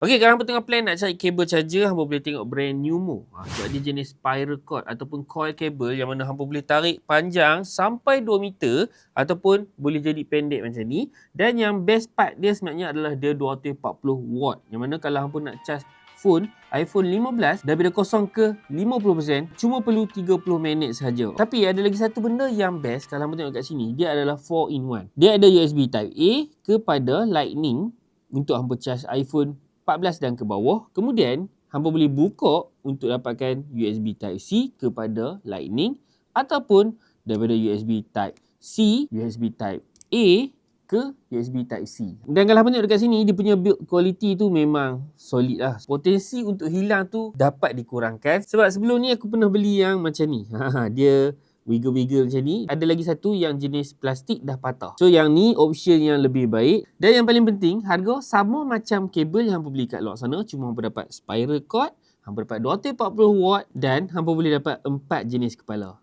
Okey, kalau hangpa tengah plan nak cari kabel charger, hangpa boleh tengok brand Numo. Sebab dia jenis spiral cord ataupun coil cable yang mana hangpa boleh tarik panjang sampai 2 meter ataupun boleh jadi pendek macam ni. Dan yang best part dia sebenarnya adalah dia 240 watt. Yang mana kalau hangpa nak charge phone iPhone 15 daripada kosong ke 50% cuma perlu 30 minit sahaja. Tapi ada lagi satu benda yang best kalau hangpa tengok kat sini, dia adalah 4 in 1. Dia ada USB Type A kepada Lightning untuk hangpa charge iPhone 14 dan ke bawah. Kemudian hangpa boleh buka untuk dapatkan USB Type C kepada Lightning ataupun daripada USB Type C, USB Type A ke USB Type C. Dan kalau hangpa tengok dekat sini, dia punya build quality tu memang solid lah. Potensi untuk hilang tu dapat dikurangkan. Sebab sebelum ni aku pernah beli yang macam ni. Dia wiggle-wiggle macam ni. Ada lagi satu yang jenis plastik dah patah. So yang ni option yang lebih baik. Dan yang paling penting, harga sama macam kabel yang hangpa beli kat luar sana. Cuma hangpa dapat spiral cord, hangpa dapat 240 watt dan hangpa boleh dapat 4 jenis kepala.